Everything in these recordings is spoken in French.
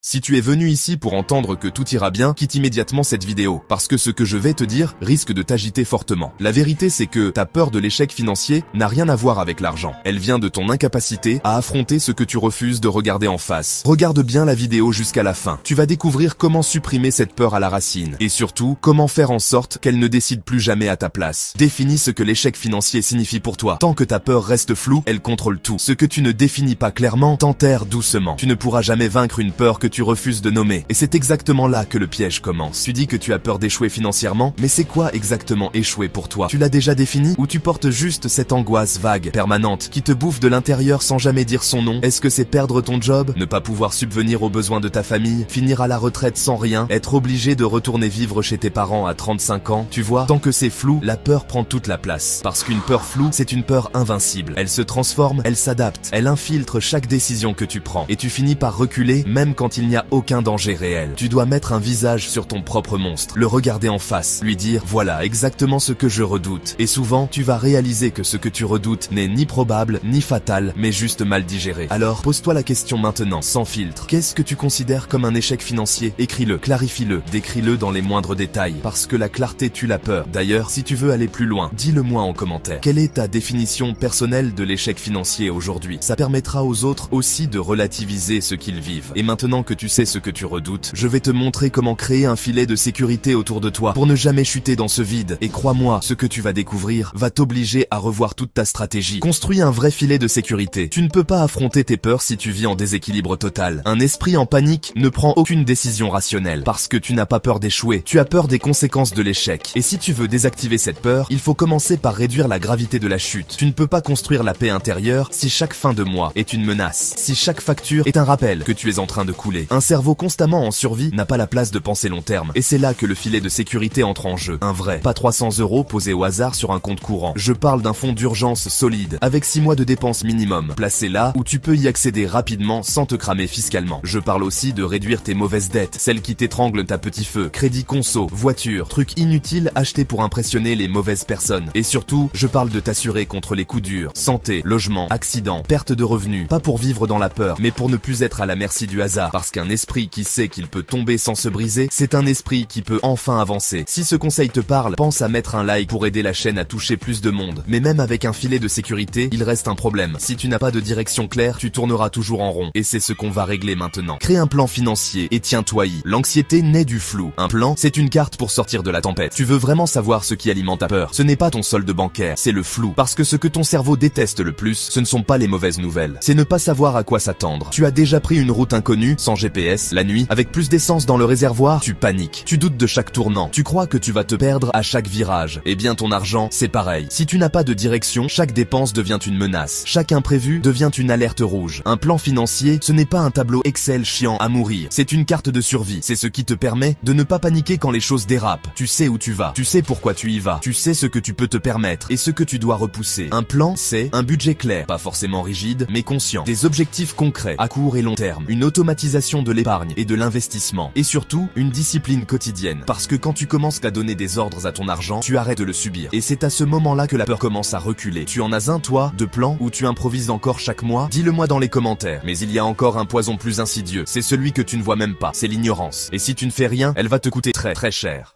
Si tu es venu ici pour entendre que tout ira bien, quitte immédiatement cette vidéo, parce que ce que je vais te dire risque de t'agiter fortement. La vérité c'est que ta peur de l'échec financier n'a rien à voir avec l'argent. Elle vient de ton incapacité à affronter ce que tu refuses de regarder en face. Regarde bien la vidéo jusqu'à la fin. Tu vas découvrir comment supprimer cette peur à la racine, et surtout, comment faire en sorte qu'elle ne décide plus jamais à ta place. Définis ce que l'échec financier signifie pour toi. Tant que ta peur reste floue, elle contrôle tout. Ce que tu ne définis pas clairement t'enterre doucement. Tu ne pourras jamais vaincre une peur que tu refuses de nommer. Et c'est exactement là que le piège commence. Tu dis que tu as peur d'échouer financièrement, mais c'est quoi exactement échouer pour toi? Tu l'as déjà défini ou tu portes juste cette angoisse vague, permanente, qui te bouffe de l'intérieur sans jamais dire son nom? Est-ce que c'est perdre ton job, ne pas pouvoir subvenir aux besoins de ta famille, finir à la retraite sans rien, être obligé de retourner vivre chez tes parents à 35 ans? Tu vois, tant que c'est flou, la peur prend toute la place. Parce qu'une peur floue, c'est une peur invincible. Elle se transforme, elle s'adapte, elle infiltre chaque décision que tu prends. Et tu finis par reculer, même quand il n'y a aucun danger réel. Tu dois mettre un visage sur ton propre monstre, le regarder en face, lui dire « Voilà exactement ce que je redoute ». Et souvent, tu vas réaliser que ce que tu redoutes n'est ni probable, ni fatal, mais juste mal digéré. Alors, pose-toi la question maintenant, sans filtre. Qu'est-ce que tu considères comme un échec financier? Écris-le, clarifie-le, décris-le dans les moindres détails, parce que la clarté tue la peur. D'ailleurs, si tu veux aller plus loin, dis-le-moi en commentaire. Quelle est ta définition personnelle de l'échec financier aujourd'hui? Ça permettra aux autres aussi de relativiser ce qu'ils vivent. Et maintenant que tu sais ce que tu redoutes, je vais te montrer comment créer un filet de sécurité autour de toi pour ne jamais chuter dans ce vide. Et crois-moi, ce que tu vas découvrir va t'obliger à revoir toute ta stratégie. Construis un vrai filet de sécurité. Tu ne peux pas affronter tes peurs si tu vis en déséquilibre total. Un esprit en panique ne prend aucune décision rationnelle parce que tu n'as pas peur d'échouer. Tu as peur des conséquences de l'échec. Et si tu veux désactiver cette peur, il faut commencer par réduire la gravité de la chute. Tu ne peux pas construire la paix intérieure si chaque fin de mois est une menace. Si chaque facture est un rappel que tu es en train de couler. Un cerveau constamment en survie n'a pas la place de penser long terme. Et c'est là que le filet de sécurité entre en jeu. Un vrai. Pas 300 € posés au hasard sur un compte courant. Je parle d'un fonds d'urgence solide, avec 6 mois de dépenses minimum, placé là où tu peux y accéder rapidement sans te cramer fiscalement. Je parle aussi de réduire tes mauvaises dettes, celles qui t'étranglent ta petit feu, crédit conso, voiture, trucs inutiles achetés pour impressionner les mauvaises personnes. Et surtout, je parle de t'assurer contre les coups durs, santé, logement, accident, perte de revenus, pas pour vivre dans la peur, mais pour ne plus être à la merci du hasard, parce qu'un esprit qui sait qu'il peut tomber sans se briser, c'est un esprit qui peut enfin avancer. Si ce conseil te parle, pense à mettre un like pour aider la chaîne à toucher plus de monde. Mais même avec un filet de sécurité, il reste un problème. Si tu n'as pas de direction claire, tu tourneras toujours en rond. Et c'est ce qu'on va régler maintenant. Crée un plan financier et tiens-toi-y. L'anxiété naît du flou. Un plan, c'est une carte pour sortir de la tempête. Tu veux vraiment savoir ce qui alimente ta peur. Ce n'est pas ton solde bancaire, c'est le flou. Parce que ce que ton cerveau déteste le plus, ce ne sont pas les mauvaises nouvelles. C'est ne pas savoir à quoi s'attendre. Tu as déjà pris une route inconnue, sans GPS, la nuit, avec plus d'essence dans le réservoir, tu paniques. Tu doutes de chaque tournant. Tu crois que tu vas te perdre à chaque virage. Eh bien ton argent, c'est pareil. Si tu n'as pas de direction, chaque dépense devient une menace. Chaque imprévu devient une alerte rouge. Un plan financier, ce n'est pas un tableau Excel chiant à mourir. C'est une carte de survie. C'est ce qui te permet de ne pas paniquer quand les choses dérapent. Tu sais où tu vas. Tu sais pourquoi tu y vas. Tu sais ce que tu peux te permettre et ce que tu dois repousser. Un plan, c'est un budget clair, pas forcément rigide, mais conscient. Des objectifs concrets, à court et long terme. Une automatisation de l'épargne et de l'investissement. Et surtout, une discipline quotidienne. Parce que quand tu commences à donner des ordres à ton argent, tu arrêtes de le subir. Et c'est à ce moment-là que la peur commence à reculer. Tu en as un, toi, de plan, où tu improvises encore chaque mois? Dis-le-moi dans les commentaires. Mais il y a encore un poison plus insidieux. C'est celui que tu ne vois même pas. C'est l'ignorance. Et si tu ne fais rien, elle va te coûter très très cher.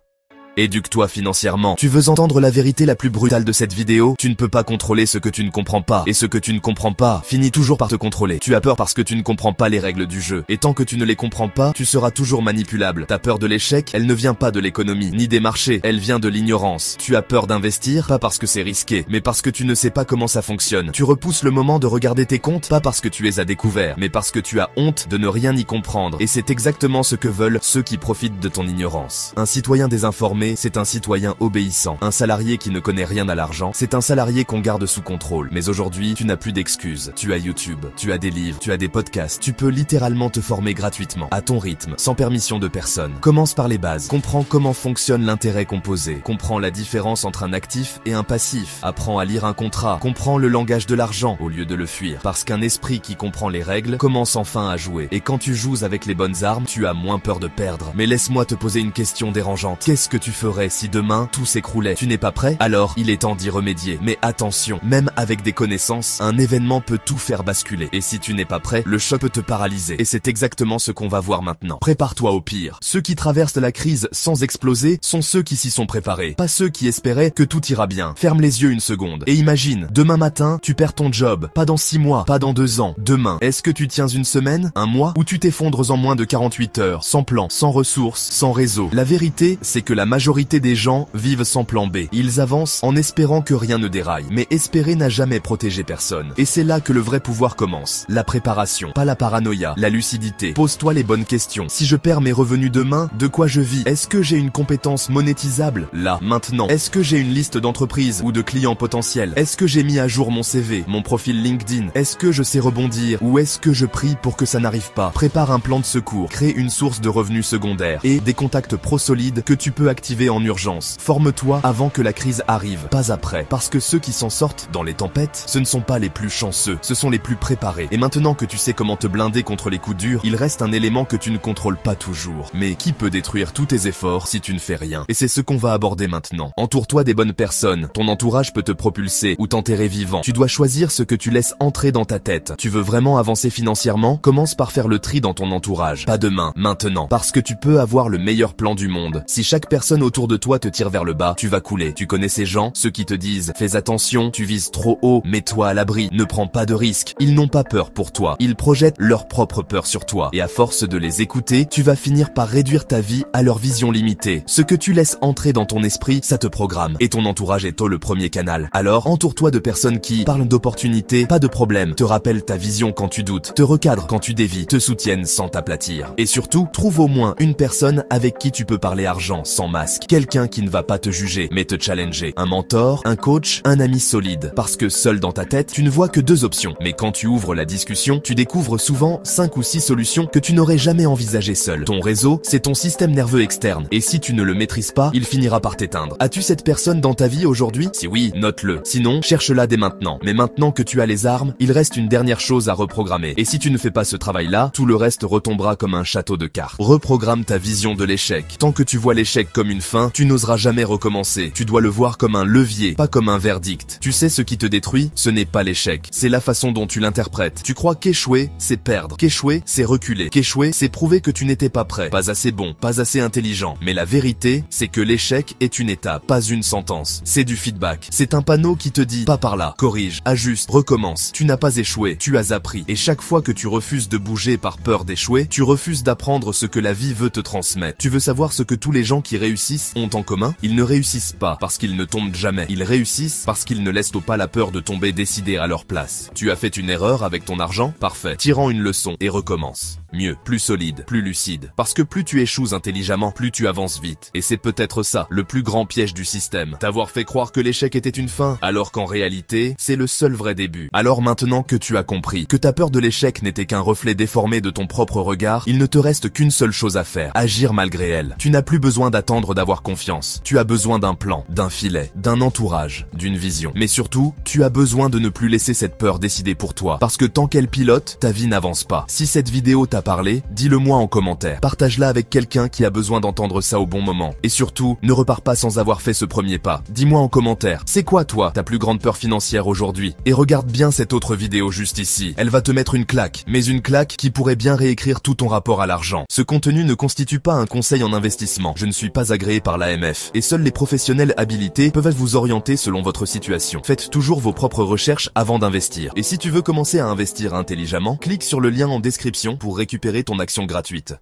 Éduque-toi financièrement. Tu veux entendre la vérité la plus brutale de cette vidéo? Tu ne peux pas contrôler ce que tu ne comprends pas. Et ce que tu ne comprends pas finit toujours par te contrôler. Tu as peur parce que tu ne comprends pas les règles du jeu. Et tant que tu ne les comprends pas, tu seras toujours manipulable. Ta peur de l'échec, elle ne vient pas de l'économie, ni des marchés. Elle vient de l'ignorance. Tu as peur d'investir, pas parce que c'est risqué, mais parce que tu ne sais pas comment ça fonctionne. Tu repousses le moment de regarder tes comptes, pas parce que tu es à découvert, mais parce que tu as honte de ne rien y comprendre. Et c'est exactement ce que veulent ceux qui profitent de ton ignorance. Un citoyen désinformé, c'est un citoyen obéissant. Un salarié qui ne connaît rien à l'argent, c'est un salarié qu'on garde sous contrôle. Mais aujourd'hui, tu n'as plus d'excuses. Tu as YouTube, tu as des livres, tu as des podcasts. Tu peux littéralement te former gratuitement, à ton rythme, sans permission de personne. Commence par les bases. Comprends comment fonctionne l'intérêt composé. Comprends la différence entre un actif et un passif. Apprends à lire un contrat. Comprends le langage de l'argent au lieu de le fuir. Parce qu'un esprit qui comprend les règles commence enfin à jouer. Et quand tu joues avec les bonnes armes, tu as moins peur de perdre. Mais laisse-moi te poser une question dérangeante. Qu'est-ce que tu ferais si demain tout s'écroulait? Tu n'es pas prêt? Alors, il est temps d'y remédier. Mais attention, même avec des connaissances, un événement peut tout faire basculer. Et si tu n'es pas prêt, le choc peut te paralyser. Et c'est exactement ce qu'on va voir maintenant. Prépare-toi au pire. Ceux qui traversent la crise sans exploser sont ceux qui s'y sont préparés, pas ceux qui espéraient que tout ira bien. Ferme les yeux une seconde et imagine, demain matin, tu perds ton job. Pas dans 6 mois, pas dans 2 ans. Demain, est-ce que tu tiens une semaine, un mois, ou tu t'effondres en moins de 48 heures, sans plan, sans ressources, sans réseau? La vérité, c'est que la majorité des gens vivent sans plan B. Ils avancent en espérant que rien ne déraille. Mais espérer n'a jamais protégé personne. Et c'est là que le vrai pouvoir commence. La préparation, pas la paranoïa, la lucidité. Pose-toi les bonnes questions. Si je perds mes revenus demain, de quoi je vis? Est-ce que j'ai une compétence monétisable? Là, maintenant. Est-ce que j'ai une liste d'entreprises ou de clients potentiels? Est-ce que j'ai mis à jour mon CV, mon profil LinkedIn? Est-ce que je sais rebondir? Ou est-ce que je prie pour que ça n'arrive pas? Prépare un plan de secours, crée une source de revenus secondaires et des contacts pro solides que tu peux activer en urgence. Forme-toi avant que la crise arrive, pas après. Parce que ceux qui s'en sortent dans les tempêtes, ce ne sont pas les plus chanceux, ce sont les plus préparés. Et maintenant que tu sais comment te blinder contre les coups durs, il reste un élément que tu ne contrôles pas toujours. Mais qui peut détruire tous tes efforts si tu ne fais rien? Et c'est ce qu'on va aborder maintenant. Entoure-toi des bonnes personnes. Ton entourage peut te propulser ou t'enterrer vivant. Tu dois choisir ce que tu laisses entrer dans ta tête. Tu veux vraiment avancer financièrement? Commence par faire le tri dans ton entourage. Pas demain, maintenant. Parce que tu peux avoir le meilleur plan du monde. Si chaque personne autour de toi te tire vers le bas, tu vas couler. Tu connais ces gens, ceux qui te disent « Fais attention, tu vises trop haut, mets-toi à l'abri, ne prends pas de risques ». Ils n'ont pas peur pour toi. Ils projettent leur propre peur sur toi. Et à force de les écouter, tu vas finir par réduire ta vie à leur vision limitée. Ce que tu laisses entrer dans ton esprit, ça te programme. Et ton entourage est le premier canal. Alors, entoure-toi de personnes qui parlent d'opportunités, pas de problèmes, te rappellent ta vision quand tu doutes, te recadrent quand tu dévies, te soutiennent sans t'aplatir. Et surtout, trouve au moins une personne avec qui tu peux parler argent sans masque. Quelqu'un qui ne va pas te juger, mais te challenger. Un mentor, un coach, un ami solide. Parce que seul dans ta tête, tu ne vois que 2 options. Mais quand tu ouvres la discussion, tu découvres souvent 5 ou 6 solutions que tu n'aurais jamais envisagées seul. Ton réseau, c'est ton système nerveux externe. Et si tu ne le maîtrises pas, il finira par t'éteindre. As-tu cette personne dans ta vie aujourd'hui? Si oui, note-le. Sinon, cherche-la dès maintenant. Mais maintenant que tu as les armes, il reste une dernière chose à reprogrammer. Et si tu ne fais pas ce travail-là, tout le reste retombera comme un château de cartes. Reprogramme ta vision de l'échec. Tant que tu vois l'échec comme une fin, tu n'oseras jamais recommencer. Tu dois le voir comme un levier, pas comme un verdict. Tu sais ce qui te détruit? Ce n'est pas l'échec. C'est la façon dont tu l'interprètes. Tu crois qu'échouer, c'est perdre. Qu'échouer, c'est reculer. Qu'échouer, c'est prouver que tu n'étais pas prêt, pas assez bon, pas assez intelligent. Mais la vérité, c'est que l'échec est une étape, pas une sentence. C'est du feedback. C'est un panneau qui te dit, pas par là, corrige, ajuste, recommence. Tu n'as pas échoué, tu as appris. Et chaque fois que tu refuses de bouger par peur d'échouer, tu refuses d'apprendre ce que la vie veut te transmettre. Tu veux savoir ce que tous les gens qui réussissent ont en commun? Ils ne réussissent pas parce qu'ils ne tombent jamais. Ils réussissent parce qu'ils ne laissent pas la peur de tomber décider à leur place. Tu as fait une erreur avec ton argent? Parfait. Tire-en une leçon et recommence. Mieux, plus solide, plus lucide. Parce que plus tu échoues intelligemment, plus tu avances vite. Et c'est peut-être ça, le plus grand piège du système. T'avoir fait croire que l'échec était une fin, alors qu'en réalité, c'est le seul vrai début. Alors maintenant que tu as compris que ta peur de l'échec n'était qu'un reflet déformé de ton propre regard, il ne te reste qu'une seule chose à faire, agir malgré elle. Tu n'as plus besoin d'attendre d'avoir confiance. Tu as besoin d'un plan, d'un filet, d'un entourage, d'une vision. Mais surtout, tu as besoin de ne plus laisser cette peur décider pour toi. Parce que tant qu'elle pilote, ta vie n'avance pas. Si cette vidéo t'a parlé, dis-le moi en commentaire. Partage-la avec quelqu'un qui a besoin d'entendre ça au bon moment. Et surtout, ne repars pas sans avoir fait ce premier pas. Dis-moi en commentaire, c'est quoi toi, ta plus grande peur financière aujourd'hui? Et regarde bien cette autre vidéo juste ici. Elle va te mettre une claque, mais une claque qui pourrait bien réécrire tout ton rapport à l'argent. Ce contenu ne constitue pas un conseil en investissement. Je ne suis pas agréé par l'AMF. Et seuls les professionnels habilités peuvent vous orienter selon votre situation. Faites toujours vos propres recherches avant d'investir. Et si tu veux commencer à investir intelligemment, clique sur le lien en description pour récupérer ton action gratuite.